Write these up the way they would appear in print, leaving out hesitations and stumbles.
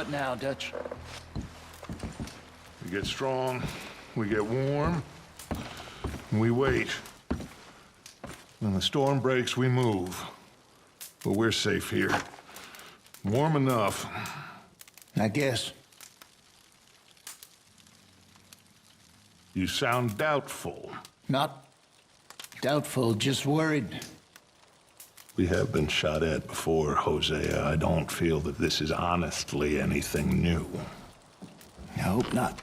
What now, Dutch? We get strong, we get warm, and we wait. When the storm breaks, we move. But we're safe here. Warm enough. I guess. You sound doubtful. Not doubtful, just worried. We have been shot at before, Hosea. I don't feel that this is honestly anything new. I hope not.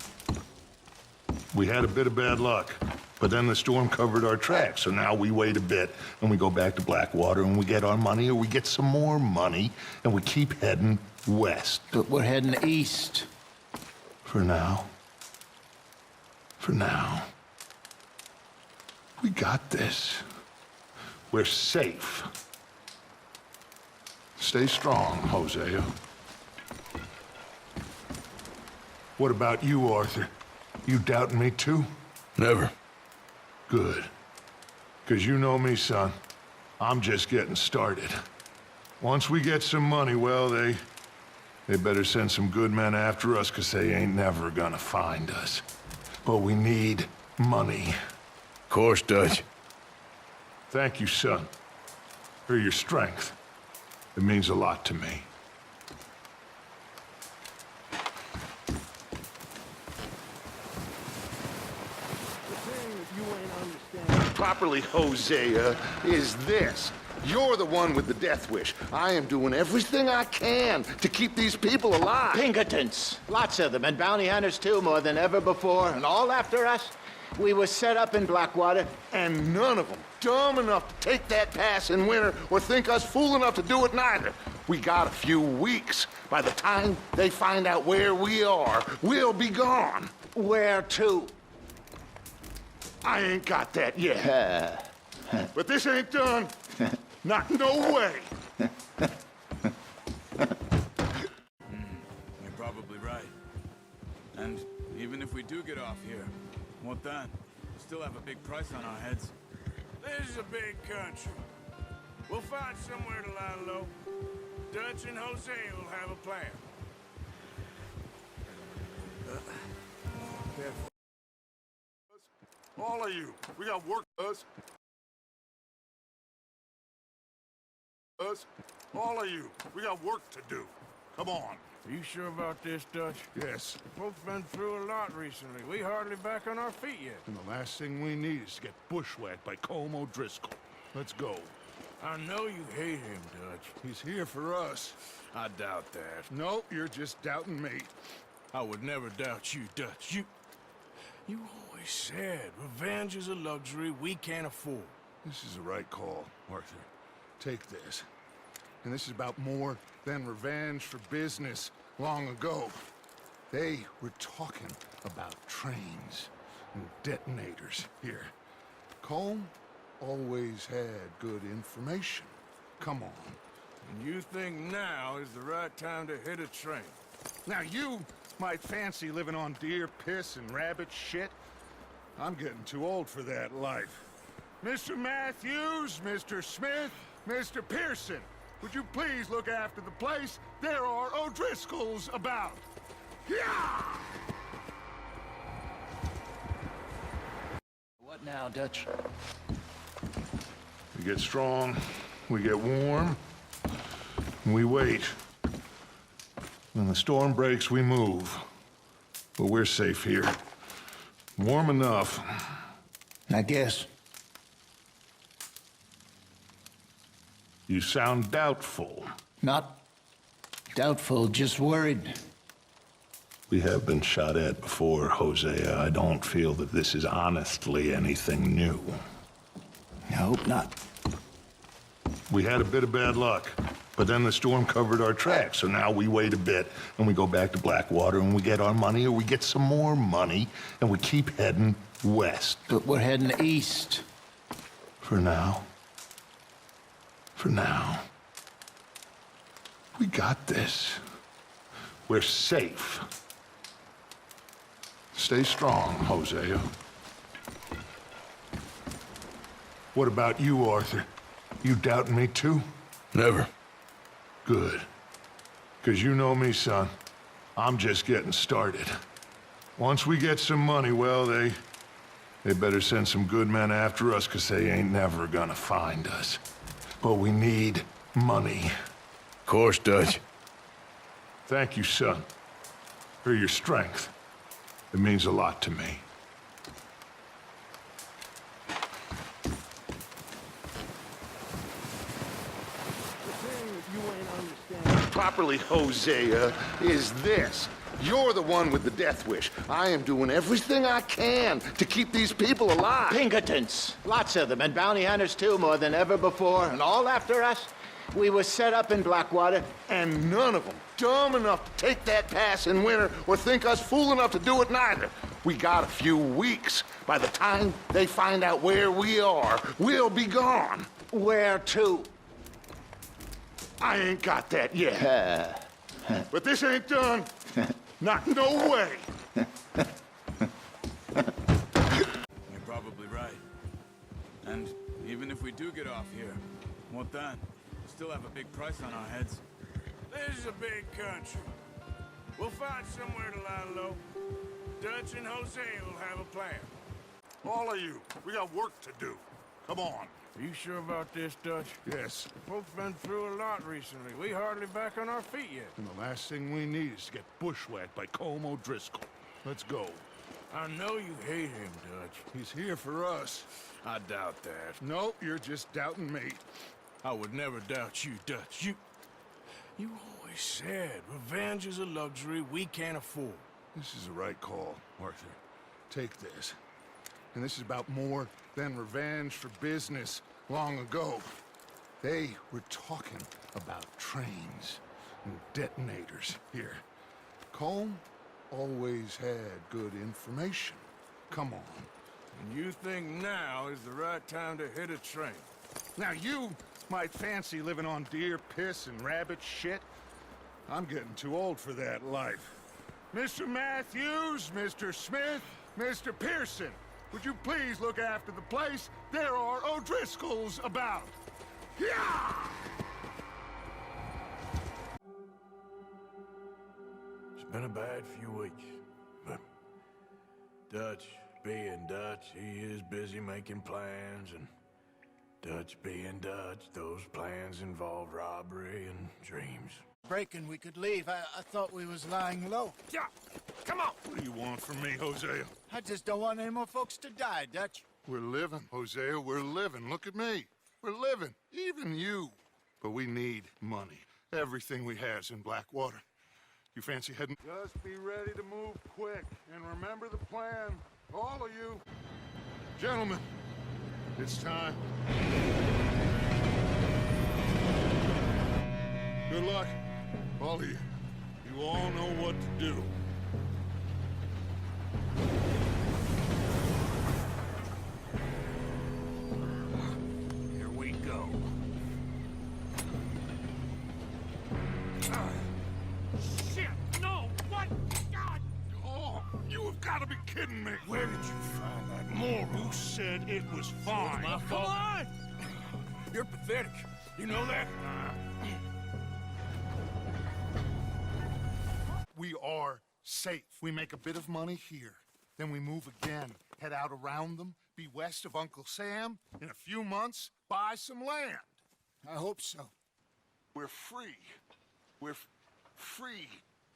We had a bit of bad luck, but then the storm covered our tracks, so now we wait a bit, and we go back to Blackwater, and we get our money, or we get some more money, and we keep heading west. But we're heading east. For now. For now. We got this. We're safe. Stay strong, Hosea. What about you, Arthur? You doubting me too? Never. Good. 'Cause you know me, son. I'm just getting started. Once we get some money, well, they better send some good men after us, 'cause they ain't never gonna find us. But we need money. Of course, Dutch. Thank you, son, for your strength. It means a lot to me. Properly, Hosea, is this. You're the one with the death wish. I am doing everything I can to keep these people alive. Pinkertons. Lots of them, and bounty hunters too, more than ever before, and all after us. We were set up in Blackwater. And none of them dumb enough to take that pass in winter or think us fool enough to do it neither. We got a few weeks. By the time they find out where we are, we'll be gone. Where to? I ain't got that yet. But this ain't done. Not no way. You're probably right. And even if we do get off here, what then? We'll still have a big price on our heads. This is a big country. We'll find somewhere to lie low. Dutch and Jose will have a plan. All of you, we got work to us. All of you, we got work to do. Come on. You sure about this, Dutch? Yes. Folks been through a lot recently. We hardly back on our feet yet. And the last thing we need is to get bushwhacked by Colm O'Driscoll. Let's go. I know you hate him, Dutch. He's here for us. I doubt that. No, you're just doubting me. I would never doubt you, Dutch. You always said revenge is a luxury we can't afford. This is the right call, Arthur. Take this. And this is about more than revenge for business long ago. They were talking about trains and detonators here. Colm always had good information. Come on. And you think now is the right time to hit a train? Now you might fancy living on deer piss and rabbit shit. I'm getting too old for that life. Mr. Matthews, Mr. Smith, Mr. Pearson, would you please look after the place? There are O'Driscolls about. Yeah! What now, Dutch? We get strong, we get warm, and we wait. When the storm breaks, we move. But we're safe here. Warm enough. I guess. You sound doubtful. Not doubtful, just worried. We have been shot at before, Hosea. I don't feel that this is honestly anything new. I hope not. We had a bit of bad luck, but then the storm covered our tracks, so now we wait a bit, and we go back to Blackwater, and we get our money, or we get some more money, and we keep heading west. But we're heading east. For now. For now. We got this. We're safe. Stay strong, Hosea. What about you, Arthur? You doubting me too? Never. Good. 'Cause you know me, son. I'm just getting started. Once we get some money, well, they better send some good men after us, 'cause they ain't never gonna find us. But we need money. Of course, Dutch. Thank you, son, for your strength. It means a lot to me. Properly, Hosea, is this. You're the one with the death wish. I am doing everything I can to keep these people alive. Pinkertons. Lots of them, and bounty hunters too, more than ever before, and all after us. We were set up in Blackwater. And none of them dumb enough to take that pass in winter or think us fool enough to do it neither. We got a few weeks. By the time they find out where we are, we'll be gone. Where to? I ain't got that yet. But this ain't done. Not no way. You're probably right. And even if we do get off here, what then? We still have a big price on our heads. This is a big country. We'll find somewhere to lie low. Dutch and Hosea will have a plan. All of you, we got work to do. Come on. Are you sure about this, Dutch? Yes. Folks been through a lot recently. We hardly back on our feet yet. And the last thing we need is to get bushwhacked by Colm O'Driscoll. Let's go. I know you hate him, Dutch. He's here for us. I doubt that. No, you're just doubting me. I would never doubt you, Dutch. You always said revenge is a luxury we can't afford. This is the right call, Arthur. Take this. And this is about more than revenge for business long ago. They were talking about trains and detonators here. Colm always had good information. Come on. And you think now is the right time to hit a train? Now you might fancy living on deer piss and rabbit shit. I'm getting too old for that life. Mr. Matthews, Mr. Smith, Mr. Pearson, would you please look after the place? There are O'Driscolls about. Yeah! It's been a bad few weeks, but Dutch being Dutch, he is busy making plans, and Dutch being Dutch, those plans involve robbery and dreams. Breaking, we could leave. I thought we was lying low. Yeah! Come on! What do you want from me, Hosea? I just don't want any more folks to die, Dutch. We're living, Hosea, we're living. Look at me. We're living. Even you. But we need money. Everything we has in Blackwater. You fancy heading? Just be ready to move quick. And remember the plan. All of you. Gentlemen, it's time. Good luck. All of you. You all know what to do. Here we go. Shit! No! What? God! Oh, you have got to be kidding me! Where did you find that More who said it was fine. my fault? Come on! You're pathetic. You know that? We are safe. We make a bit of money here. Then we move again. Head out around them. Be west of Uncle Sam. In a few months, buy some land. I hope so. We're free. We're free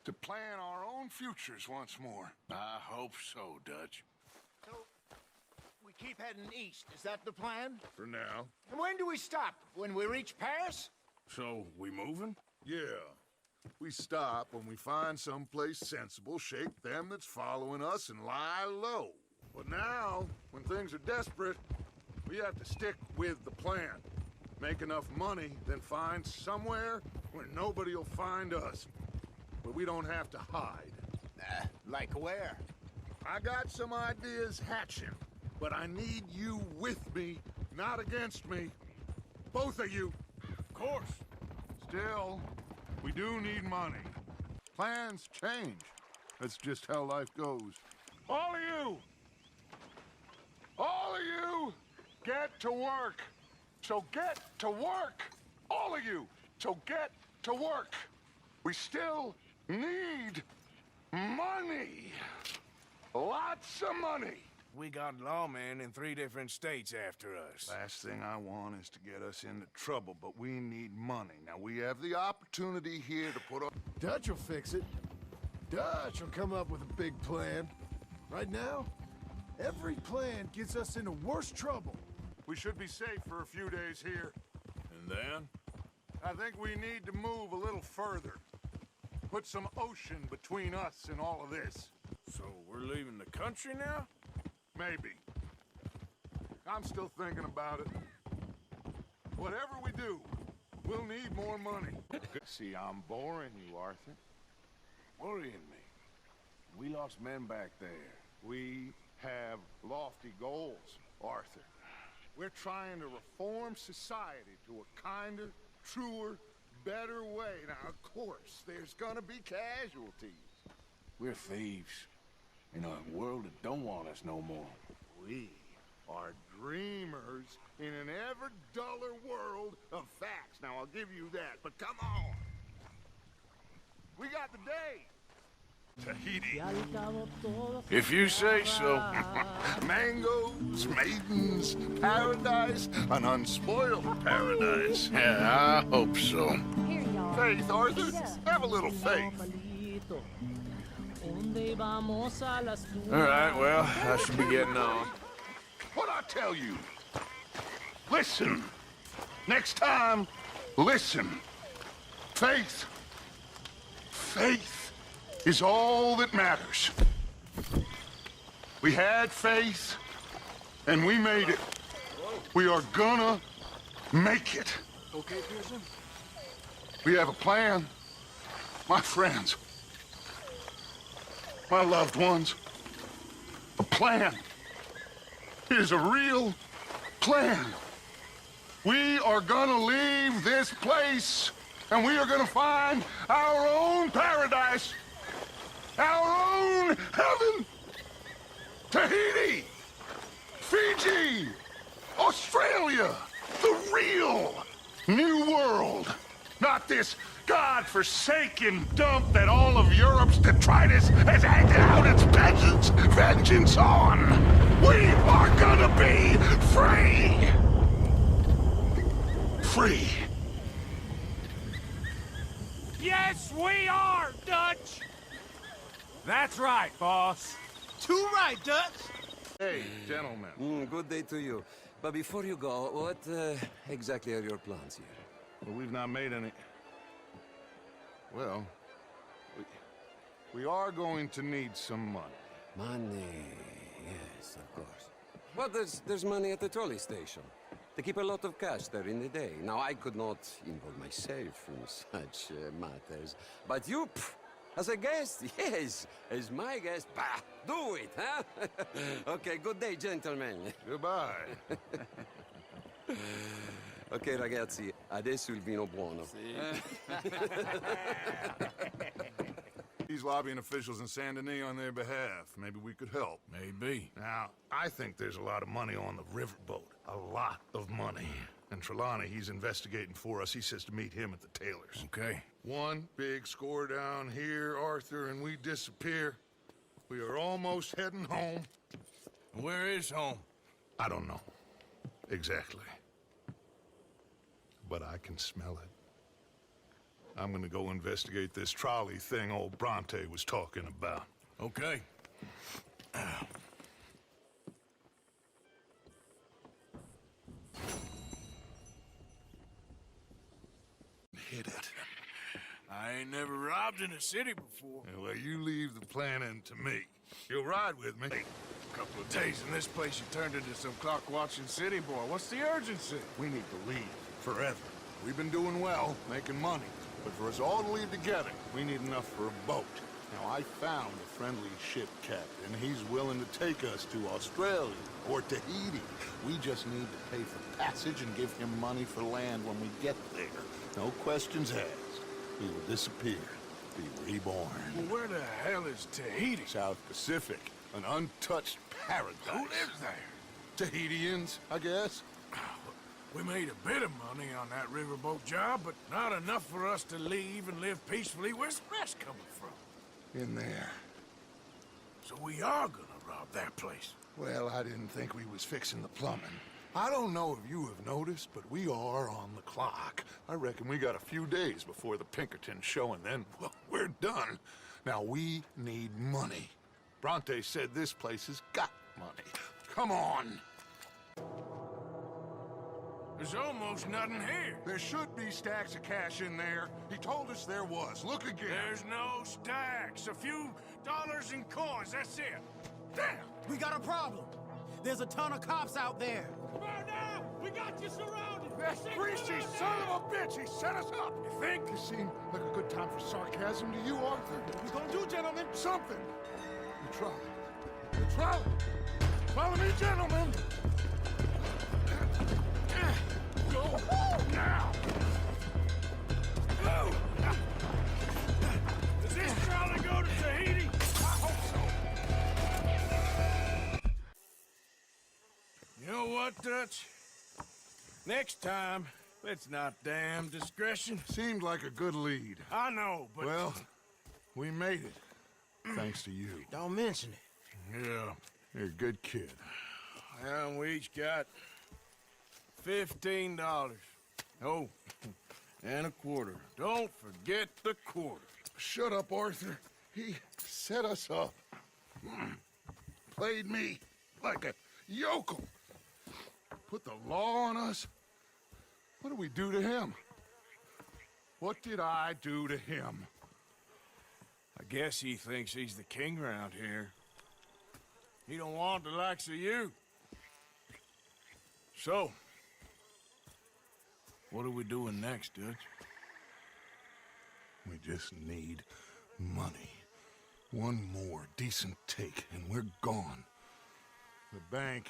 to plan our own futures once more. I hope so, Dutch. So, we keep heading east. Is that the plan? For now. And when do we stop? When we reach Paris? So, we moving? Yeah. We stop when we find someplace sensible, shake them that's following us, and lie low. But now, when things are desperate, we have to stick with the plan. Make enough money, then find somewhere where nobody'll find us. Where we don't have to hide. Like where? I got some ideas hatching, but I need you with me, not against me. Both of you. Of course. Still, we do need money. Plans change. That's just how life goes. All of you! All of you! Get to work! So get to work! All of you! So get to work! We still need Money! Lots of money! We got lawmen in 3 different states after us. Last thing I want is to get us into trouble, but we need money. Now, we have the opportunity here to put up... Dutch will fix it. Dutch will come up with a big plan. Right now, every plan gets us into worse trouble. We should be safe for a few days here. And then? I think we need to move a little further. Put some ocean between us and all of this. So we're leaving the country now? Maybe. I'm still thinking about it. Whatever we do, we'll need more money. See, I'm boring you, Arthur. Worrying me. We lost men back there. We have lofty goals, Arthur. We're trying to reform society to a kinder, truer, better way. Now, of course, there's gonna be casualties. We're thieves. In a world that don't want us no more. We are dreamers in an ever duller world of facts. Now, I'll give you that, but come on. We got the day. Tahiti. If you say so. Mangoes, maidens, paradise, an unspoiled paradise. Yeah, I hope so. Here you are. Faith, Arthur. Have a little faith. Alright, well, I should be getting on. What'd I tell you? Listen. Next time, listen. Faith. Faith is all that matters. We had faith, and we made it. We are gonna make it. Okay, Pearson? We have a plan. My friends. My loved ones. A plan. It is a real plan. We are gonna leave this place, and we are gonna find our own paradise. Our own heaven. Tahiti. Fiji. Australia. The real new world. Not this God-forsaken dump that all of Europe's detritus has acted out its vengeance on. We are gonna be free! Free. Yes, we are, Dutch! That's right, boss. Too right, Dutch. Hey, gentlemen. Good day to you. But before you go, what exactly are your plans here? Well, we've not made any... Well, we are going to need some money. Money, yes, of course. But there's money at the trolley station. They keep a lot of cash there in the day. Now, I could not involve myself in such matters. But you, as a guest, yes, as my guest, bah, do it, huh? Okay, good day, gentlemen. Goodbye. Ok, ragazzi, adesso il vino buono. He's lobbying officials in Saint Denis on their behalf. Maybe we could help. Maybe. Now, I think there's a lot of money on the riverboat. A lot of money. And Trelawney, he's investigating for us. He says to meet him at the Taylor's. Okay. One big score down here, Arthur, and we disappear. We are almost heading home. Where is home? I don't know. Exactly. But I can smell it. I'm gonna go investigate this trolley thing old Bronte was talking about. Okay. Hit it. I ain't never robbed in a city before. Well, you leave the planning to me. You'll ride with me. A couple of days in this place, you turned into some clock-watching city boy. What's the urgency? We need to leave. Forever. We've been doing well, making money. But for us all to leave together, we need enough for a boat. Now, I found a friendly ship captain. He's willing to take us to Australia or Tahiti. We just need to pay for passage and give him money for land when we get there. No questions asked. We will disappear, be reborn. Well, where the hell is Tahiti? South Pacific, an untouched paradise. Who lives there? Tahitians, I guess. We made a bit of money on that riverboat job, but not enough for us to leave and live peacefully. Where's the rest coming from? In there. So we are gonna rob that place. Well, I didn't think we was fixing the plumbing. I don't know if you have noticed, but we are on the clock. I reckon we got a few days before the Pinkertons show, and then, well, we're done. Now, we need money. Bronte said this place has got money. Come on! There's almost nothing here. There should be stacks of cash in there. He told us there was. Look again. There's no stacks. A few dollars in coins, that's it. Damn! We got a problem. There's a ton of cops out there. Come on now! We got you surrounded! That greasy son of a bitch! He set us up! You think? This seemed like a good time for sarcasm to you, Arthur? What we gonna do, gentlemen? Something! You try. You try. Follow me, gentlemen! Go now! Go! Does this trolley go to Tahiti? I hope so. You know what, Dutch? Next time, let's not damn discretion. Seemed like a good lead. I know, but... Well, we made it. Thanks to you. Don't mention it. Yeah. You're a good kid. And we each got $15. Oh, and a quarter. Don't forget the quarter. Shut up, Arthur. He set us up. Played me like a yokel. Put the law on us. What did we do to him? What did I do to him? I guess he thinks he's the king around here. He don't want the likes of you. So, what are we doing next, Dutch? We just need money. One more decent take, and we're gone. The bank...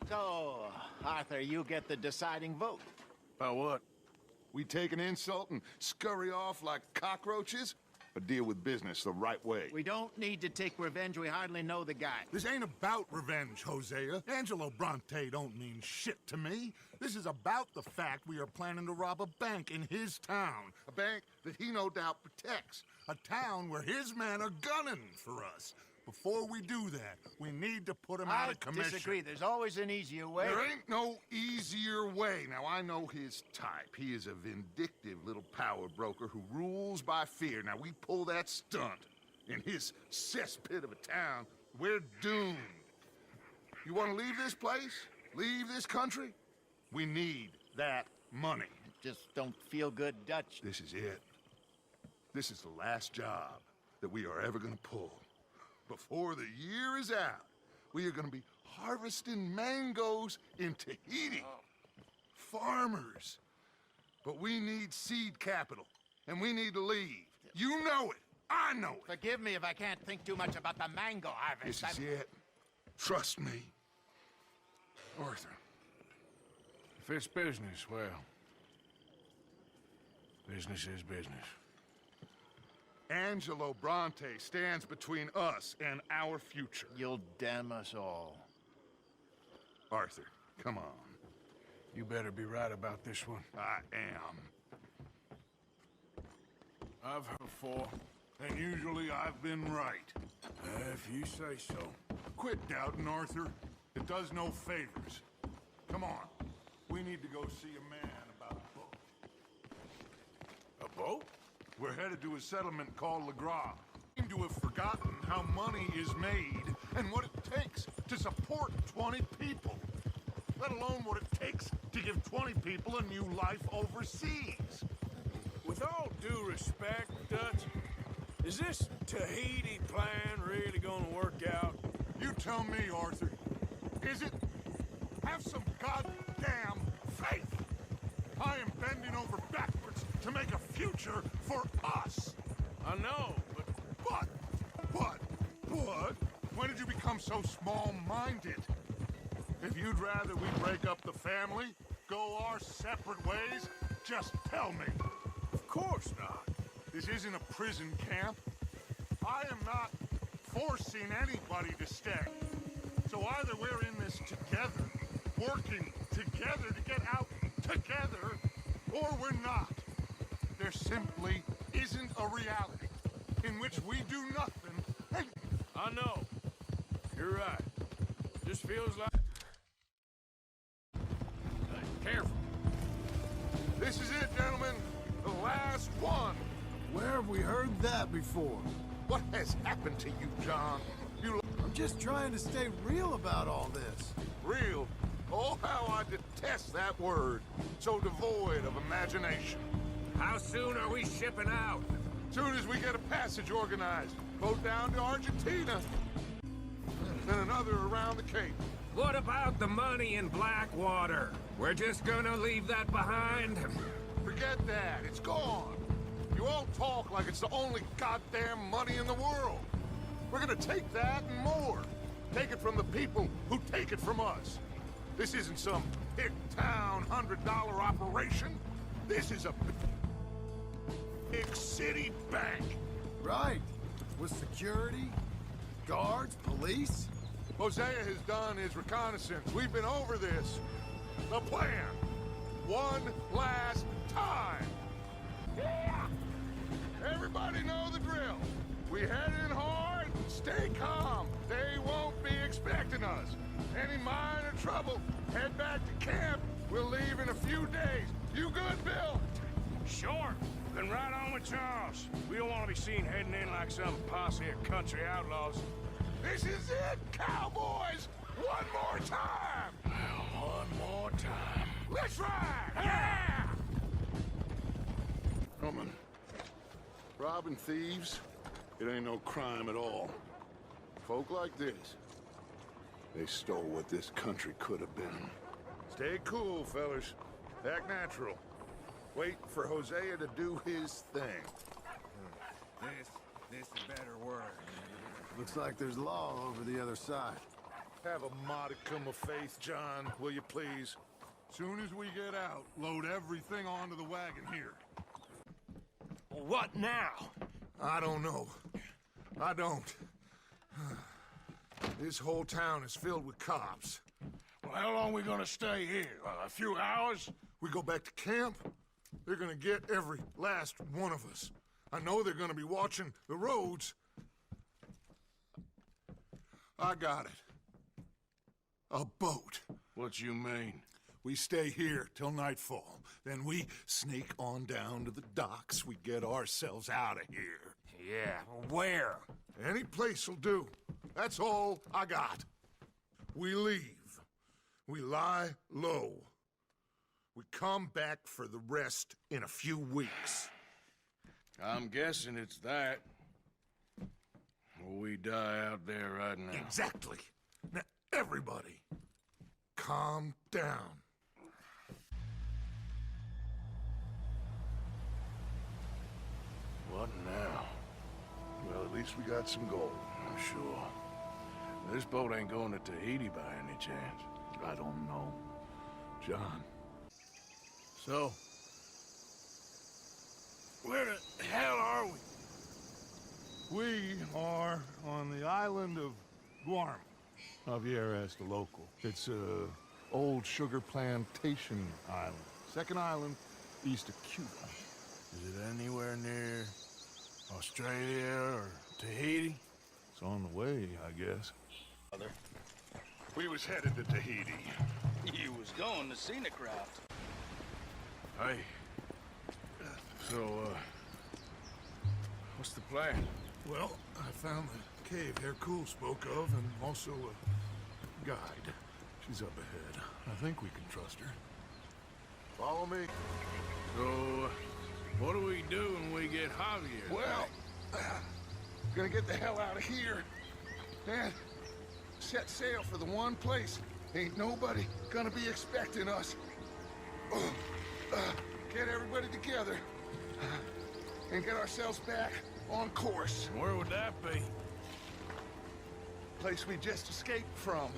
So, Arthur, you get the deciding vote. About what? We take an insult and scurry off like cockroaches? Or deal with business the right way? We don't need to take revenge. We hardly know the guy. This ain't about revenge, Hosea. Angelo Bronte don't mean shit to me. This is about the fact we are planning to rob a bank in his town. A bank that he no doubt protects. A town where his men are gunning for us. Before we do that, we need to put him out of commission. I disagree. There's always an easier way. There ain't no easier way. Now, I know his type. He is a vindictive little power broker who rules by fear. Now, we pull that stunt in his cesspit of a town, we're doomed. You want to leave this place? Leave this country? We need that money. Just don't feel good, Dutch. This is it. This is the last job that we are ever gonna pull. Before the year is out, we are gonna be harvesting mangoes in Tahiti. Farmers. But we need seed capital, and we need to leave. You know it. I know it. Forgive me if I can't think too much about the mango harvest. This is it. Trust me. Arthur. If it's business, well, business is business. Angelo Bronte stands between us and our future. You'll damn us all. Arthur, come on. You better be right about this one. I am. I've heard before. And usually I've been right. If you say so. Quit doubting, Arthur. It does no favors. Come on. We need to go see a man about a boat. A boat? We're headed to a settlement called Le Gras. Seem to have forgotten how money is made and what it takes to support 20 people. Let alone what it takes to give 20 people a new life overseas. With all due respect, Dutch, is this Tahiti plan really gonna work out? You tell me, Arthur. Is it? Have some goddamn faith. I am bending over backwards to make a future for us. I know, but... What? When did you become so small-minded? If you'd rather we break up the family, go our separate ways, just tell me. Of course not. This isn't a prison camp. I am not forcing anybody to stay. So either we're in this together, working together to get out together, or we're not. There simply isn't a reality. in which we do nothing, and... I know. You're right. Just feels like... Careful. This is it, gentlemen. The last one. Where have we heard that before? What has happened to you, John? You I'm just trying to stay real about all this. real? Oh, how I detest that word. So devoid of imagination. How soon are we shipping out? Soon as we get a passage organized. Boat down to Argentina. Then another around the Cape. What about the money in Blackwater? We're just gonna leave that behind? Forget that. It's gone. You all talk like it's the only goddamn money in the world. We're gonna take that and more. Take it from the people who take it from us. This isn't some hick-town $100 operation. This is a big city bank. Right. With security, guards, police. Hosea has done his reconnaissance. We've been over this. The plan. One last time. Yeah! Everybody know the drill. We head in hard, stay calm. They won't be expecting us. Any minor trouble, head back to camp. We'll leave in a few days. You good, Bill? Sure. Then right on with Charles. We don't want to be seen heading in like some posse of country outlaws. This is it, cowboys! One more time! One more time. Let's ride! Yeah! Come on. Robbing thieves, it ain't no crime at all. Folk like this, they stole what this country could have been. Stay cool, fellas. Act natural. Wait for Hosea to do his thing. This is a better word. Looks like there's law over the other side. Have a modicum of faith, John, will you please? Soon as we get out, load everything onto the wagon here. What now? I don't know. I don't. This whole town is filled with cops. Well, how long we gonna stay here? A few hours? We go back to camp, they're gonna get every last one of us. I know they're gonna be watching the roads. I got it. A boat. What you mean? We stay here till nightfall. Then we sneak on down to the docks. We get ourselves out of here. Yeah, where? Any place will do. That's all I got. We leave. We lie low. We come back for the rest in a few weeks. I'm guessing it's that. Or we die out there right now. Exactly. Now, everybody, calm down. What now? Well, at least we got some gold. I'm sure. This boat ain't going to Tahiti by any chance. I don't know. John. So, where the hell are we? We are on the island of Guam. Javier asked the local. It's a old sugar plantation island. Second island east of Cuba. Is it anywhere near Australia or Tahiti? It's on the way, I guess. We was headed to Tahiti. You was going to scenic route. Hey. So, what's the plan? Well, I found the cave Hercule spoke of, and also a guide. She's up ahead. I think we can trust her. Follow me. So, what do we do when we get Javier? Well, gonna get the hell out of here. And set sail for the one place ain't nobody gonna be expecting us. Get everybody together and get ourselves back on course. Where would that be? Place we just escaped from.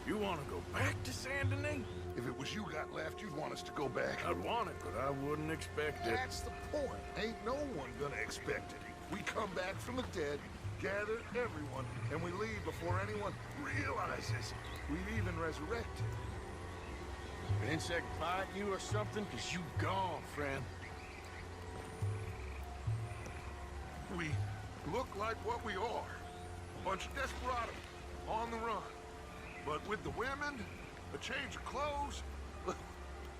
You want to go back to Saint Denis? If it was you got left, you'd want us to go back. I'd want it, but I wouldn't expect it. That's the point. Ain't no one gonna expect it. We come back from the dead, gather everyone, and we leave before anyone realizes we've even resurrected. An insect bite you or something? Cause you gone, friend. We look like what we are. A bunch of desperados on the run. But with the women, a change of clothes,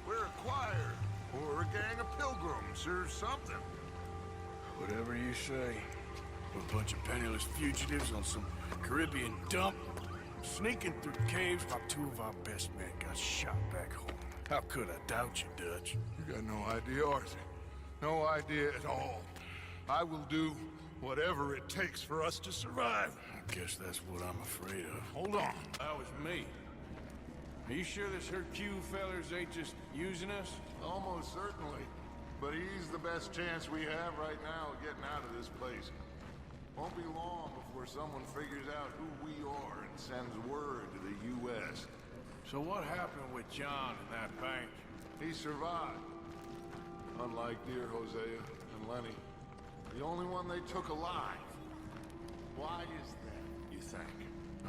we're a choir, or a gang of pilgrims, or something. Whatever you say. A bunch of penniless fugitives on some Caribbean dump, sneaking through caves while 2 of our best men got shot back home. How could I doubt you, Dutch? You got no idea, Arthur. No idea at all. I will do whatever it takes for us to survive. I guess that's what I'm afraid of. Hold on. That was me. Are you sure this Hercule fellers ain't just using us? Almost certainly. But he's the best chance we have right now of getting out of this place. Won't be long before someone figures out who we are and sends word to the U.S. So what happened with John in that bank? He survived. Unlike dear Hosea and Lenny. The only one they took alive. Why is that, you think?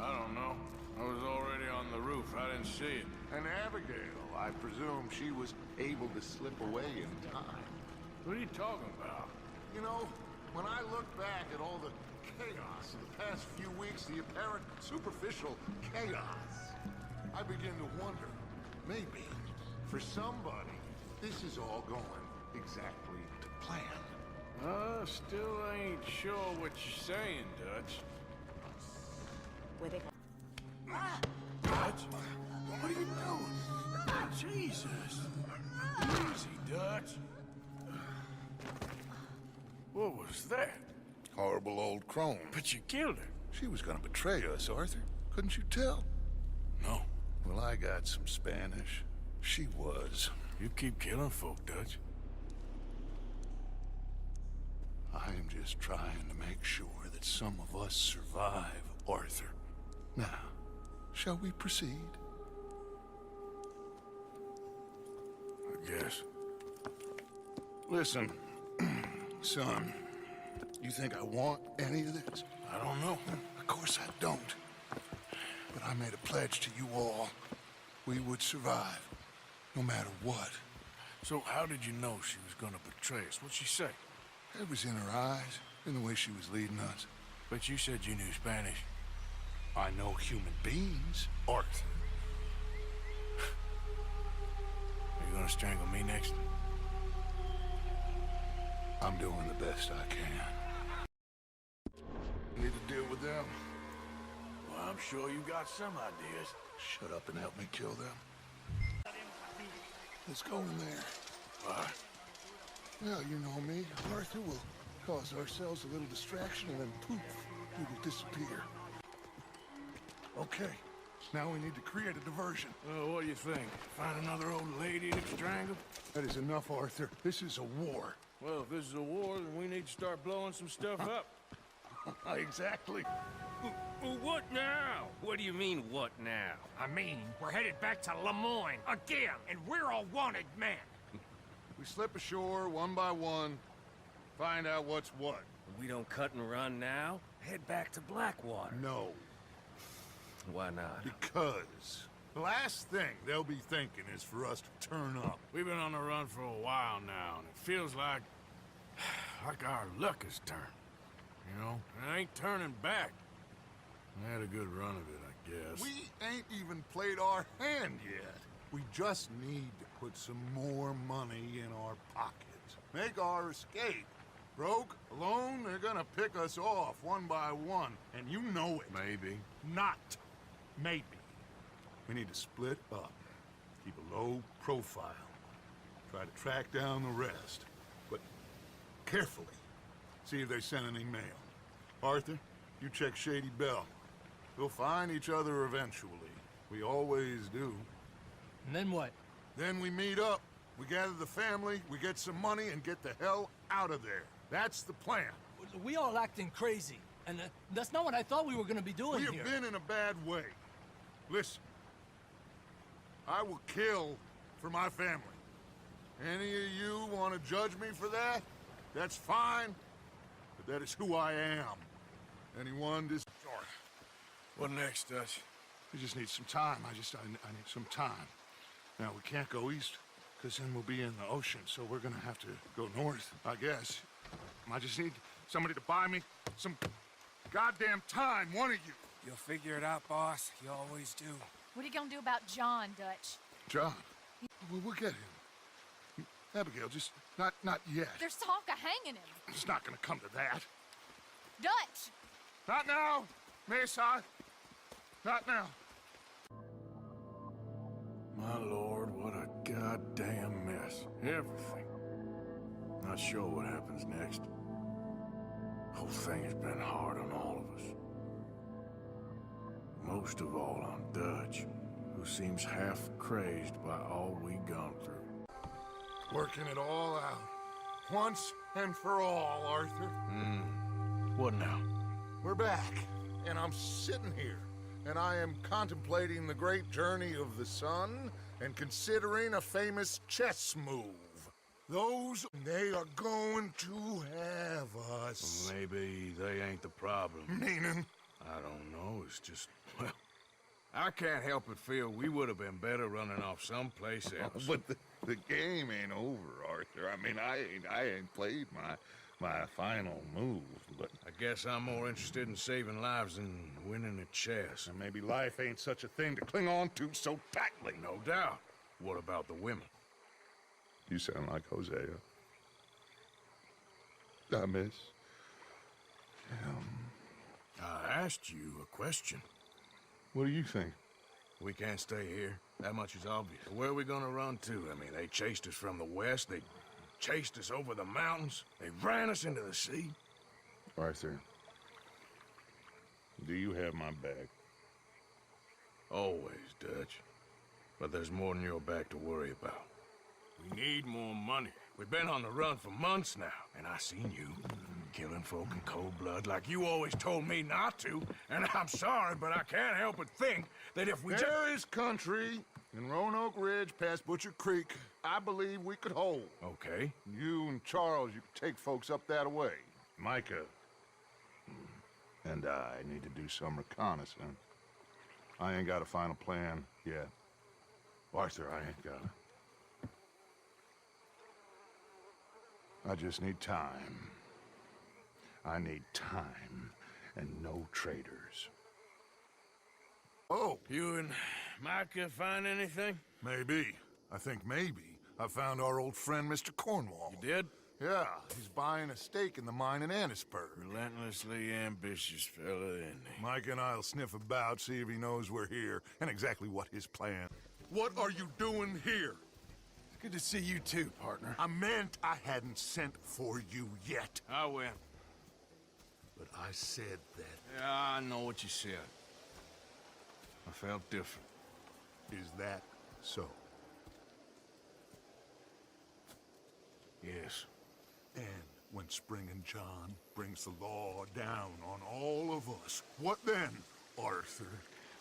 I don't know. I was already on the roof. I didn't see it. And Abigail, I presume she was able to slip away in time. What are you talking about? You know, when I look back at all the chaos of the past few weeks, the apparent superficial chaos, I begin to wonder, maybe, for somebody, this is all going exactly to plan. Still ain't sure what you're saying, Dutch. Dutch? What are you doing? Jesus. Easy, Dutch. What was that? Horrible old crone. But you killed her. She was gonna betray us, Arthur. Couldn't you tell? No. Well, I got some Spanish. She was. You keep killing folk, Dutch. I am just trying to make sure that some of us survive, Arthur. Now, shall we proceed? I guess. Listen, son, you think I want any of this? I don't know. Of course I don't. But I made a pledge to you all. We would survive, no matter what. So how did you know she was gonna betray us? What'd she say? It was in her eyes, in the way she was leading us. But you said you knew Spanish. I know human beings, Arthur. Are you gonna strangle me next? I'm doing the best I can. Need to deal with them. Well, I'm sure you got some ideas. Shut up and help me kill them. Let's go in there. Why? Well, you know me. Arthur will cause ourselves a little distraction and then poof, we will disappear. Okay, now we need to create a diversion. Well, what do you think? Find another old lady to strangle? That is enough, Arthur. This is a war. Well, if this is a war, then we need to start blowing some stuff up. Exactly. Well, what now? What do you mean, what now? I mean, we're headed back to Lemoyne again, and we're all wanted men. We slip ashore one by one, find out what's what. We don't cut and run now? Head back to Blackwater. No. Why not? Because the last thing they'll be thinking is for us to turn up. We've been on the run for a while now, and it feels like our luck has turned. You know, it ain't turning back. We had a good run of it, I guess. We ain't even played our hand yet. We just need to put some more money in our pockets. Make our escape. Broke, alone, they're gonna pick us off one by one, and you know it. Maybe. Not maybe. We need to split up. Keep a low profile. Try to track down the rest. But carefully. See if they send any mail. Arthur, you check Shady Bell. We'll find each other eventually. We always do. And then what? Then we meet up. We gather the family, we get some money, and get the hell out of there. That's the plan. We all acting crazy, and that's not what I thought we were gonna be doing We have been in a bad way. Listen. I will kill for my family. Any of you want to judge me for that? That's fine. But that is who I am. Anyone Sorry. What next, Dutch? We just need some time. I need some time. Now, we can't go east, because then we'll be in the ocean, so we're gonna have to go north, I guess. I just need Somebody to buy me some goddamn time, one of you. You'll figure it out, boss. You always do. What are you gonna do about John, Dutch? John, we'll get him. Abigail, just not yet. There's talk of hanging him. It's not gonna come to that. Dutch! Not now, Mesa. Not now. My lord, what a goddamn mess. Everything. Not sure what happens next. Whole thing has been hard on all of us. Most of all on Dutch, who seems half crazed by all we've gone through. Working it all out. Once and for all, Arthur. What now? We're back, and I'm sitting here, and I am contemplating the great journey of the sun and considering a famous chess move. Those, they are going to have us. Maybe they ain't the problem. Meaning? I don't know, it's just, well, I can't help but feel we would have been better running off someplace else. But the game ain't over, Arthur. I mean, I ain't played my final move, but... I guess I'm more interested in saving lives than winning a chess. And maybe life ain't such a thing to cling on to so tightly. No doubt. What about the women? You sound like Hosea. I miss him. I asked you a question. What do you think? We can't stay here. That much is obvious. Where are we gonna run to? I mean, they chased us from the west. They chased us over the mountains. They ran us into the sea. Arthur, do you have my back? Always, Dutch. But there's more than your back to worry about. We need more money. We've been on the run for months now, and I seen you killing folk in cold blood like you always told me not to. And I'm sorry, but I can't help but think that if we There is country in Roanoke Ridge past Butcher Creek I believe we could hold. Okay. You and Charles, you could take folks up that way. Micah and I need to do some reconnaissance. I ain't got a final plan yet. Arthur, I ain't got it. I just need time. I need time and no traitors. Oh, you and Micah find anything? Maybe. I think maybe. I found our old friend, Mr. Cornwall. You did? Yeah, he's buying a stake in the mine in Annisburg. Relentlessly ambitious fella, isn't he? Mike and I'll sniff about, see if he knows we're here, and exactly what his plan. What are you doing here? Good to see you too, partner. I meant I hadn't sent for you yet. I went. But I said that. Yeah, I know what you said. I felt different. Is that so? Yes. And when Spring and John brings the law down on all of us, what then, Arthur?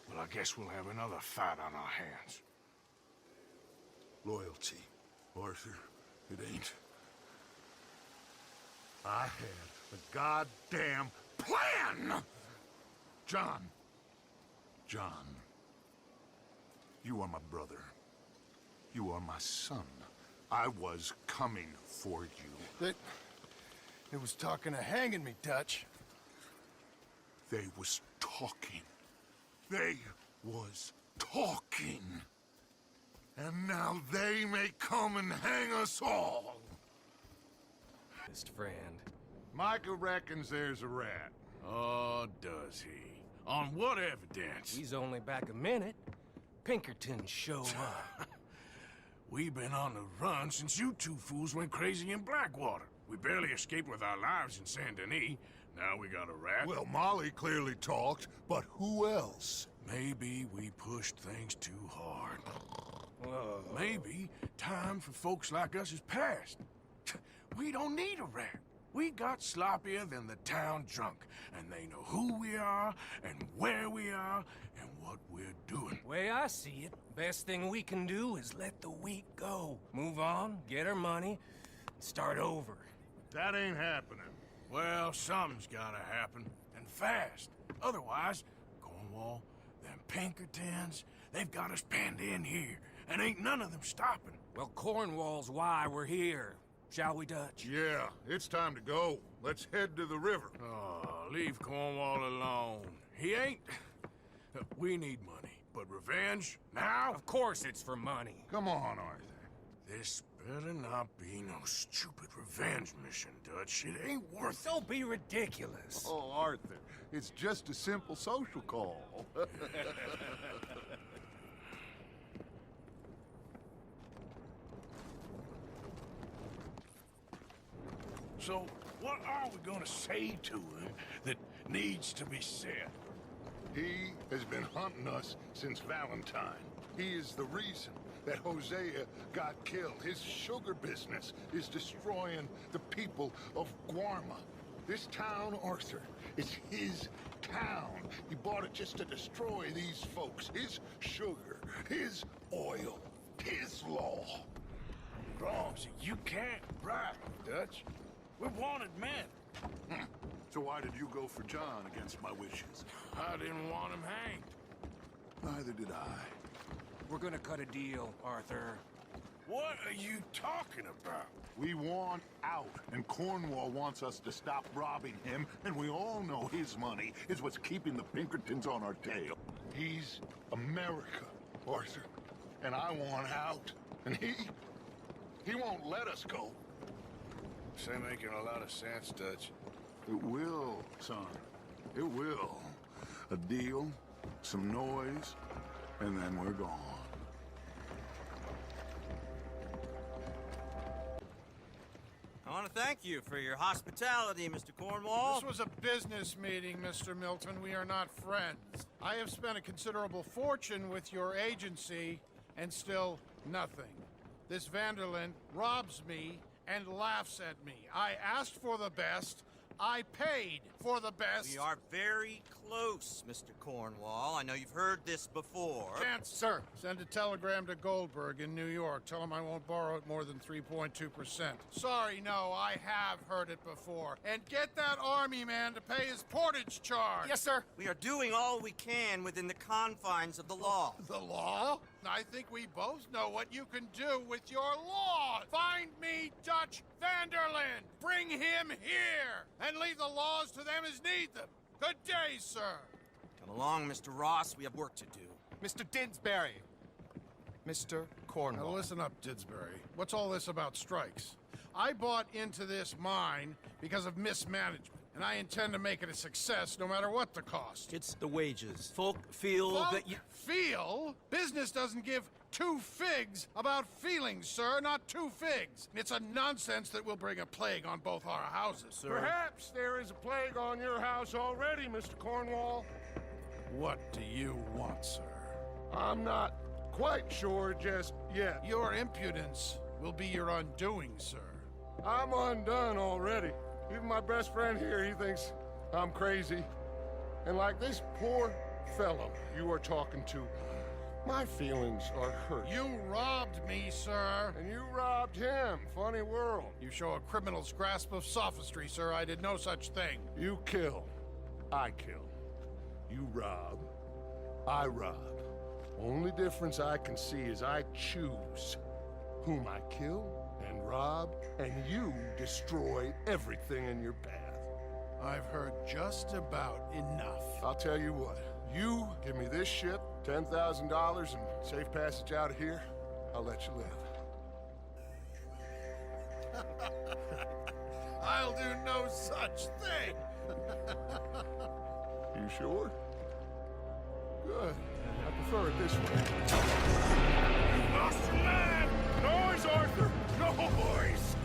Well, I guess we'll have another fight on our hands. Loyalty, Arthur, it ain't. I had a goddamn plan! John, you are my brother. You are my son. I was coming for you. It was talking of hanging me, Dutch. They was talking. They was talking. And now they may come and hang us all. Best friend. Micah reckons there's a rat. Oh, does he? On what evidence? He's only back a minute. Pinkerton show up. We've been on the run since you two fools went crazy in Blackwater. We barely escaped with our lives in Saint Denis. Now we got a rat. Well, Molly clearly talked, but who else? Maybe we pushed things too hard. Maybe time for folks like us is past. We don't need a rat. We got sloppier than the town drunk, and they know who we are, and where we are, and what we're doing. Way I see it, best thing we can do is let the week go. Move on, get our money, and start over. That ain't happening. Well, something's gotta happen, and fast. Otherwise, Cornwall, them Pinkertons, they've got us penned in here, and ain't none of them stopping. Well, Cornwall's why we're here. Shall we, Dutch? Yeah, it's time to go. Let's head to the river. Oh, leave Cornwall alone. He ain't... We need money, but revenge? Now? Of course it's for money. Come on, Arthur. This better not be no stupid revenge mission, Dutch. It ain't worth it. Don't be ridiculous. Oh, Arthur, it's just a simple social call. So, what are we gonna say to him that needs to be said? He has been hunting us since Valentine. He is the reason that Hosea got killed. His sugar business is destroying the people of Guarma. This town, Arthur, is his town. He bought it just to destroy these folks. His sugar, his oil, his law. Wrong, so you can't bribe him, Dutch. We're wanted men. So why did you go for John against my wishes? I didn't want him hanged. Neither did I. We're gonna cut a deal, Arthur. What are you talking about? We want out, and Cornwall wants us to stop robbing him, and we all know his money is what's keeping the Pinkertons on our tail. He's America, Arthur, and I want out, and he won't let us go. This ain't making a lot of sense, Dutch. It will, son. It will. A deal, some noise, and then we're gone. I want to thank you for your hospitality, Mr. Cornwall. This was a business meeting, Mr. Milton. We are not friends. I have spent a considerable fortune with your agency, and still nothing. This Vanderlyn robs me and laughs at me. I asked for the best. I paid for the best. We are very close, Mr. Cornwall. I know you've heard this before. Can't, sir. Send a telegram to Goldberg in New York. Tell him I won't borrow it more than 3.2%. Sorry, no, I have heard it before. And get that army man to pay his portage charge. Yes, sir. We are doing all we can within the confines of the law. The law? I think we both know what you can do with your law. Find me Dutch Vanderlyn. Bring him here. And leave the laws to them as need them. Good day, sir. Come along, Mr. Ross. We have work to do. Mr. Didsbury. Mr. Cornwall. Now listen up, Didsbury. What's all this about strikes? I bought into this mine because of mismanagement, and I intend to make it a success no matter what the cost. It's the wages. Folk feel that you... Feel? Business doesn't give two figs about feelings, sir, not two figs. It's a nonsense that will bring a plague on both our houses, sir. Perhaps there is a plague on your house already, Mr. Cornwall. What do you want, sir? I'm not quite sure just yet. Your impudence will be your undoing, sir. I'm undone already. Even my best friend here, he thinks I'm crazy. And like this poor fellow you are talking to, my feelings are hurt. You robbed me, sir. And you robbed him. Funny world. You show a criminal's grasp of sophistry, sir. I did no such thing. You kill. I kill. You rob. I rob. Only difference I can see is I choose whom I kill and rob, and you destroy everything in your path. I've heard just about enough. I'll tell you what. You give me this ship, $10,000, and safe passage out of here, I'll let you live. I'll do no such thing. You sure? Good. I prefer it this way. You lost your man! Noise, Arthur! Noise!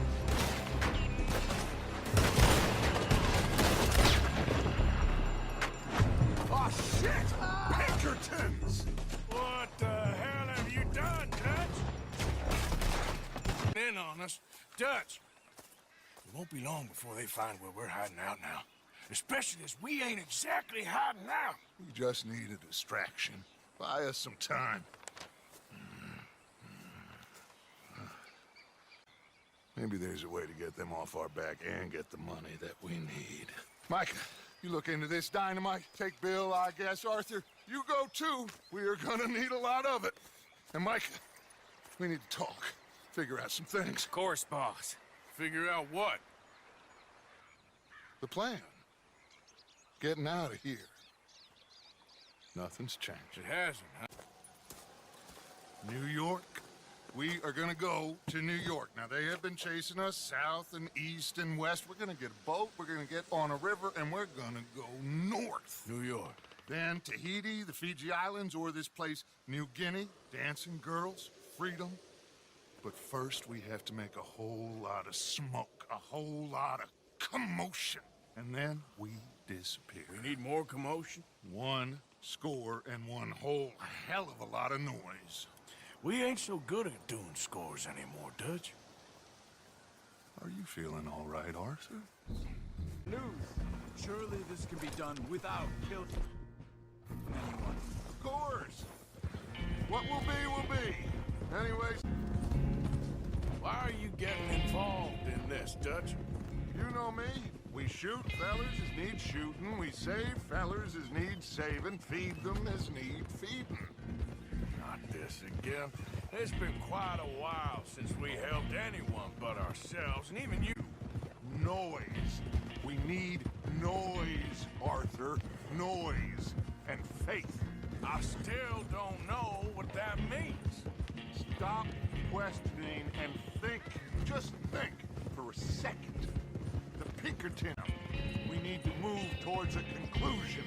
Oh, shit! Pinkertons! What the hell have you done, Dutch? In on us. Dutch, it won't be long before they find where we're hiding out now. Especially as we ain't exactly hiding out. We just need a distraction. Buy us some time. Maybe there's a way to get them off our back and get the money that we need. Micah, you look into this dynamite. Take Bill, I guess. Arthur, you go too. We are gonna need a lot of it. And Micah, we need to talk. Figure out some things. Of course, boss. Figure out what? The plan. Getting out of here. Nothing's changed. It hasn't, huh? New York. We are gonna go to New York. Now, they have been chasing us south and east and west. We're gonna get a boat, we're gonna get on a river, and we're gonna go north. New York. Then Tahiti, the Figi Islands, or this place, New Guinea, dancing girls, freedom. But first, we have to make a whole lot of smoke, a whole lot of commotion. And then we disappear. We need more commotion? 1 score and 1 whole hell of a lot of noise. We ain't so good at doing scores anymore, Dutch. Are you feeling all right, Arthur? News. Surely this can be done without killing anyone. Of course. What will be. Anyways. Why are you getting involved in this, Dutch? You know me. We shoot fellers as need shooting. We save fellers as need saving. Feed them as need feeding. Not this again. It's been quite a while since we helped anyone but ourselves, and even you. Noise. We need noise, Arthur. Noise and faith. I still don't know what that means. Stop questioning and think. Just think for a second. The Pinkerton. We need to move towards a conclusion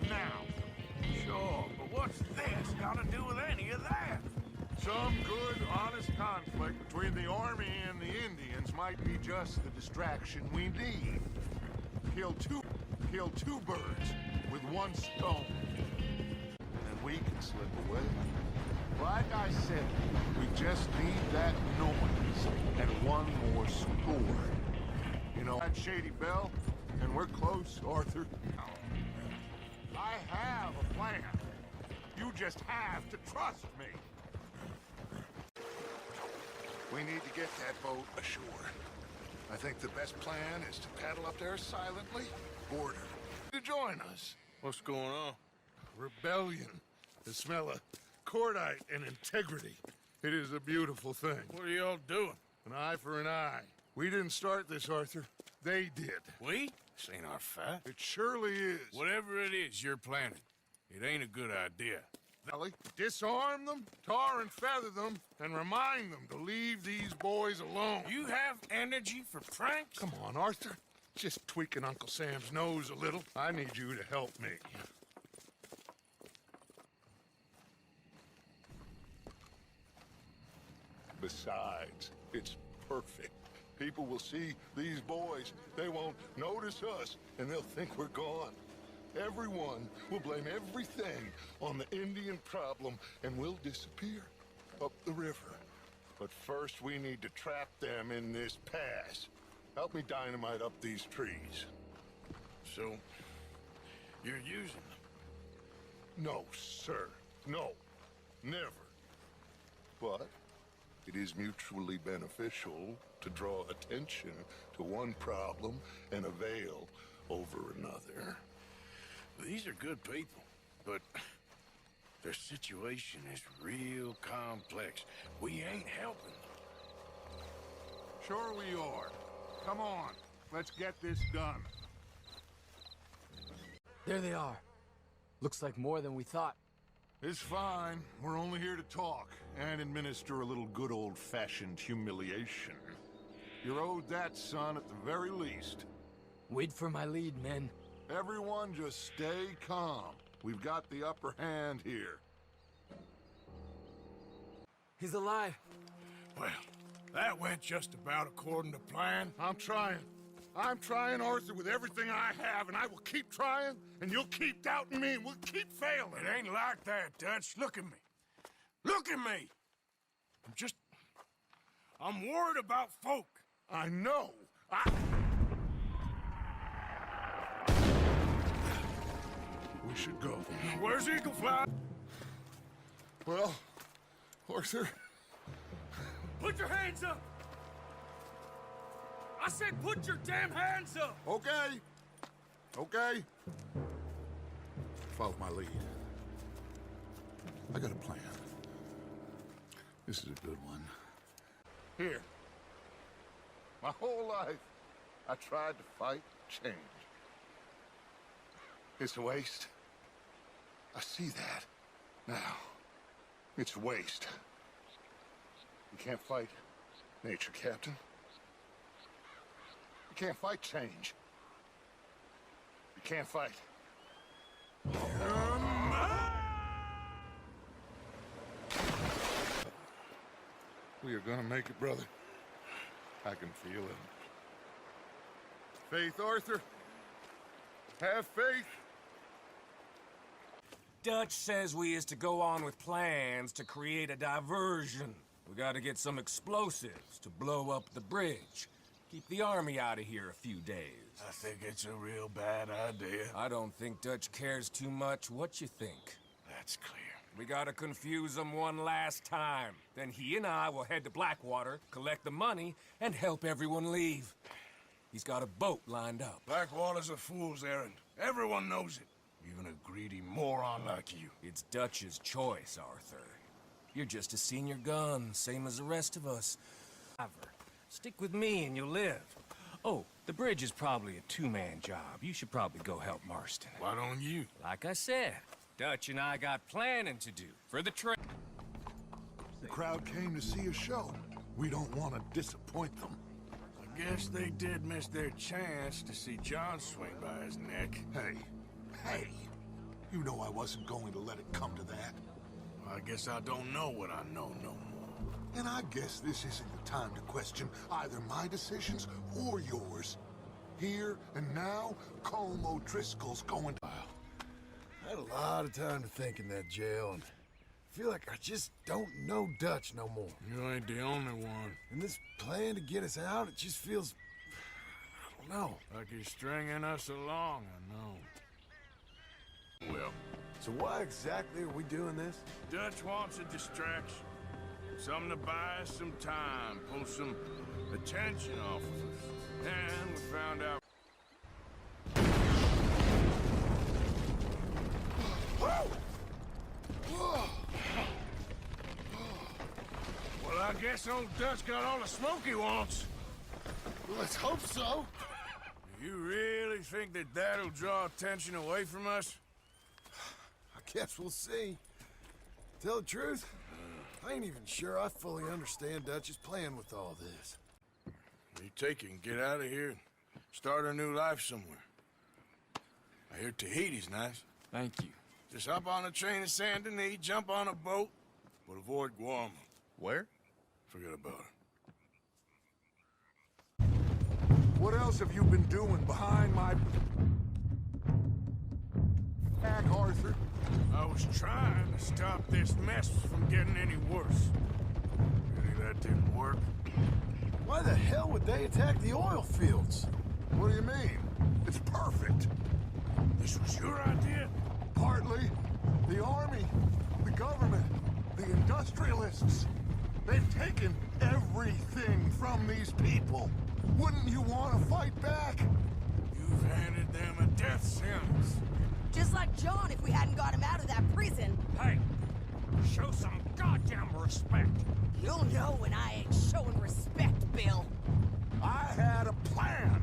now. Sure, but what's this got to do with any of that? Some good, honest conflict between the army and the Indians might be just the distraction we need. Kill two birds with 1 stone. And we can slip away. Like I said, we just need that noise and 1 more score. You know that Shady Bell? And we're close, Arthur. I have a plan. You just have to trust me. We need to get that boat ashore. I think the best plan is to paddle up there silently, board her, to join us. What's going on? Rebellion. The smell of cordite and integrity. It is a beautiful thing. What are y'all doing? An eye for an eye. We didn't start this, Arthur. They did. We? This ain't our fight. It surely is. Whatever it is you're planning, it ain't a good idea. Valley, disarm them, tar and feather them, and remind them to leave these boys alone. You have energy for pranks? Come on, Arthur. Just tweaking Uncle Sam's nose a little. I need you to help me. Besides, it's perfect. People will see these boys. They won't notice us, and they'll think we're gone. Everyone will blame everything on the Indian problem, and we'll disappear up the river. But first, we need to trap them in this pass. Help me dynamite up these trees. So, you're using them? No, sir. No. Never. But it is mutually beneficial to draw attention to one problem and avail over another. These are good people, but their situation is real complex. We ain't helping them. Sure we are. Come on, let's get this done. There they are. Looks like more than we thought. It's fine. We're only here to talk and administer a little good old-fashioned humiliation. You're owed that, son, at the very least. Wait for my lead, men. Everyone just stay calm. We've got the upper hand here. He's alive. Well, that went just about according to plan. I'm trying, Arthur, with everything I have, and I will keep trying, and you'll keep doubting me, and we'll keep failing. It ain't like that, Dutch. Look at me. Look at me! I'm worried about folk. I know. We should go. Where's Eagle Fly? Well, Arthur... Put your hands up! I said put your damn hands up! Okay. Okay. Follow my lead. I got a plan. This is a good one. Here. My whole life, I tried to fight change. It's a waste. I see that. Now, it's a waste. You can't fight nature, Captain. You can't fight change. You can't fight. We are gonna make it, brother. I can feel it. Faith, Arthur. Have faith. Dutch says we is to go on with plans to create a diversion. We gotta get some explosives to blow up the bridge. Keep the army out of here a few days. I think it's a real bad idea. I don't think Dutch cares too much what you think. That's clear. We gotta confuse him one last time. Then he and I will head to Blackwater, collect the money, and help everyone leave. He's got a boat lined up. Blackwater's a fool's errand. Everyone knows it. Even a greedy moron like you. It's Dutch's choice, Arthur. You're just a senior gun, same as the rest of us. Stick with me and you'll live. Oh, the bridge is probably a two-man job. You should probably go help Marston. Why don't you? Like I said, Dutch and I got planning to do for the train. The crowd came to see a show. We don't want to disappoint them. I guess they did miss their chance to see John swing by his neck. Hey, you know I wasn't going to let it come to that. Well, I guess I don't know what I know no more. And I guess this isn't the time to question either my decisions or yours. Here and now, Colm O'Driscoll's going to... I had a lot of time to think in that jail, and I feel like I just don't know Dutch no more. You ain't the only one. And this plan to get us out, it just feels... I don't know. Like he's stringing us along, I know. Well, so why exactly are we doing this? Dutch wants a distraction. Something to buy us some time, pull some attention off of us. And we found out... Well, I guess old Dutch got all the smoke he wants. Let's hope so. You really think that that'll draw attention away from us? I guess we'll see. Tell the truth, I ain't even sure I fully understand Dutch's plan with all this. You take it and get out of here and start a new life somewhere. I hear Tahiti's nice. Thank you. Just hop on a train to Saint Denis, jump on a boat, but avoid Guam. Where? Forget about it. What else have you been doing behind my back, Arthur? I was trying to stop this mess from getting any worse. Really, that didn't work. Why the hell would they attack the oil fields? What do you mean? It's perfect. This was your idea? Partly. The army, the government, the industrialists. They've taken everything from these people. Wouldn't you want to fight back? You've handed them a death sentence. Just like John if we hadn't got him out of that prison. Hey, show some goddamn respect. You'll know when I ain't showing respect, Bill. I had a plan.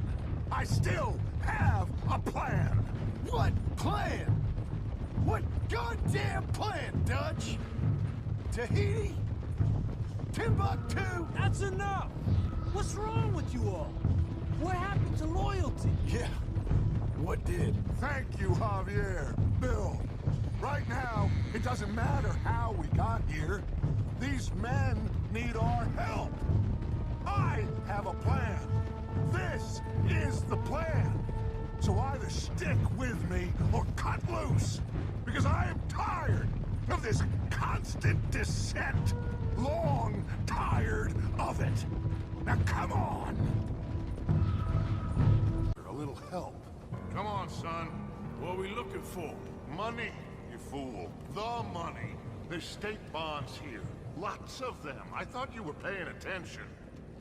I still have a plan. What plan? What goddamn plan, Dutch? Tahiti? Timbuktu? That's enough. What's wrong with you all? What happened to loyalty? Yeah. What did? Thank you, Javier. Bill. Right now, it doesn't matter how we got here. These men need our help. I have a plan. This is the plan. So either stick with me or cut loose. Because I am tired of this constant descent. Long tired of it. Now come on. A little help. Come on, son. What are we looking for? Money, you fool. The money. There's state bonds here. Lots of them. I thought you were paying attention.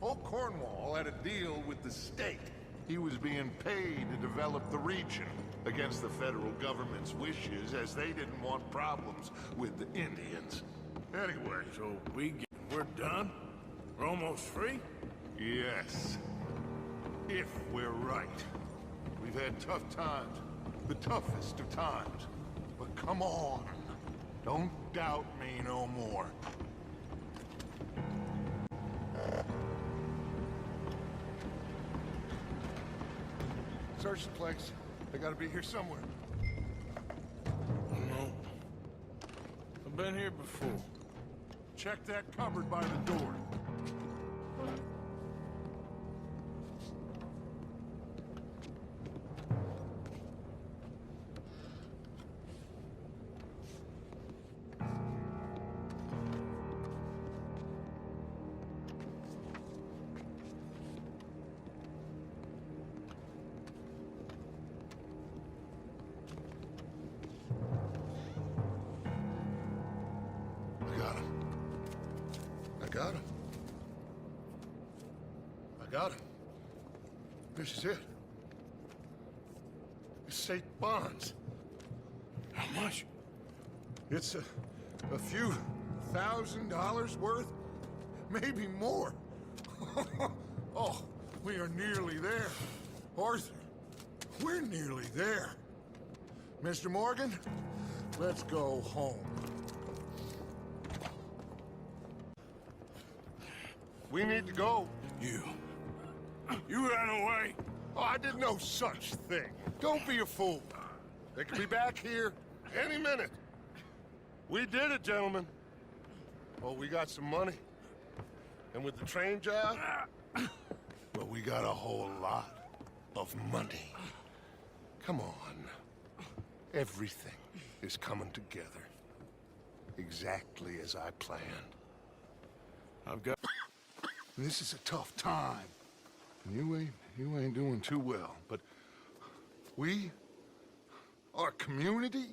Old Cornwall had a deal with the state. He was being paid to develop the region against the federal government's wishes, as they didn't want problems with the Indians. Anyway. So we're done? We're almost free? Yes. If we're right. We've had tough times. The toughest of times. But come on. Don't doubt me no more. Search the place. They gotta be here somewhere. No. I've been here before. Check that cupboard by the door. I got him. This is it. It's St. Bonds. How much? It's a few $1,000s worth, maybe more. Oh, we are nearly there. Arthur, we're nearly there. Mr. Morgan, let's go home. We need to go. You ran away? Oh, I did no such thing. Don't be a fool. They could be back here any minute. We did it, gentlemen. Oh, we got some money. And with the train job, well, we got a whole lot of money. Come on. Everything is coming together. Exactly as I planned. I've got... This is a tough time. You ain't doing too well, but we, our community,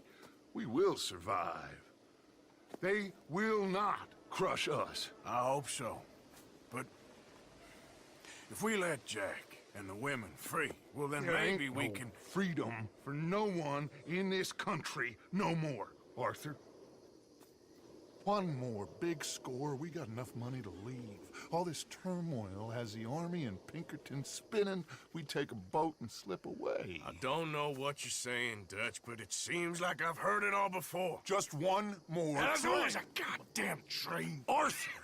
we will survive. They will not crush us. I hope so. But if we let Jack and the women free, well then There maybe ain't we no can... freedom for no one in this country no more, Arthur. One more big score, we got enough money to leave. All this turmoil has the army and Pinkerton spinning. We take a boat and slip away. I don't know what you're saying, Dutch, but it seems like I've heard it all before. Just one more And there's train. always a goddamn train. Arthur!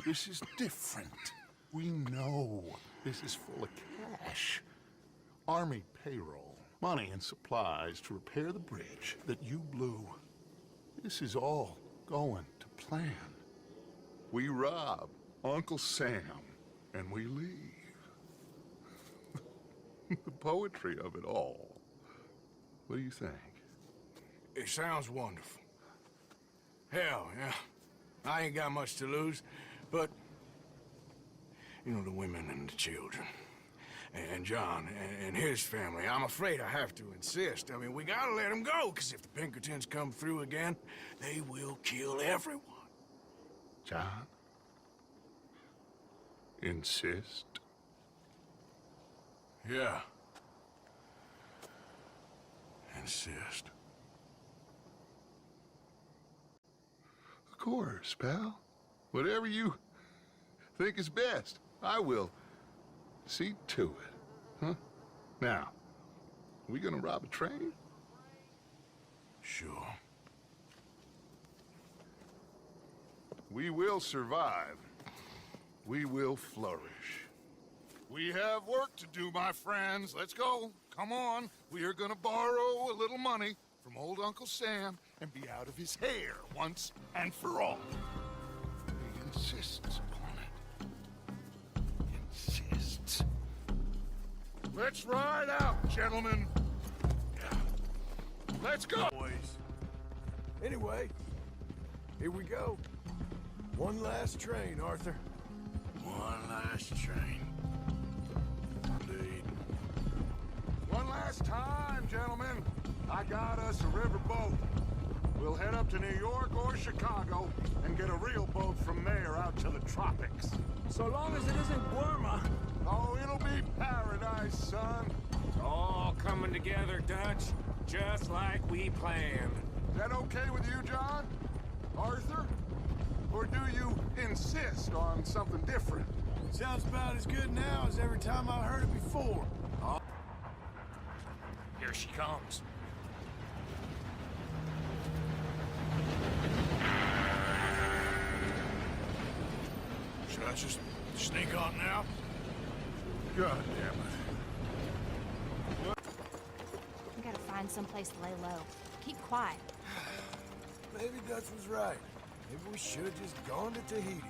This is different. We know this is full of cash. Army payroll, money and supplies to repair the bridge that you blew. This is all going to plan. We rob Uncle Sam, and we leave. The poetry of it all. What do you think? It sounds wonderful. Hell, yeah. I ain't got much to lose, but... You know, the women and the children. And John and his family. I'm afraid I have to insist. I mean, we gotta let them go, because if the Pinkertons come through again, they will kill everyone. John? Insist? Yeah. Insist. Of course, pal. Whatever you think is best, I will see to it. Huh? Now, we gonna rob a train? Sure. We will survive. We will flourish. We have work to do, my friends. Let's go. Come on. We are gonna borrow a little money from old Uncle Sam and be out of his hair once and for all. He insists upon it. Insists. Let's ride out, gentlemen. Let's go. Boys. Anyway, here we go. One last train, Arthur. One last train. Indeed. One last time, gentlemen. I got us a river boat. We'll head up to New York or Chicago and get a real boat from there out to the tropics. So long as it isn't Burma. Oh, it'll be paradise, son. It's all coming together, Dutch. Just like we planned. Is that okay with you, John? Arthur? Or do you insist on something different? Sounds about as good now as every time I heard it before. Oh. Here she comes. Should I just sneak on now? God damn it. We gotta find someplace to lay low. Keep quiet. Maybe Dutch was right. Maybe we should have just gone to Tahiti.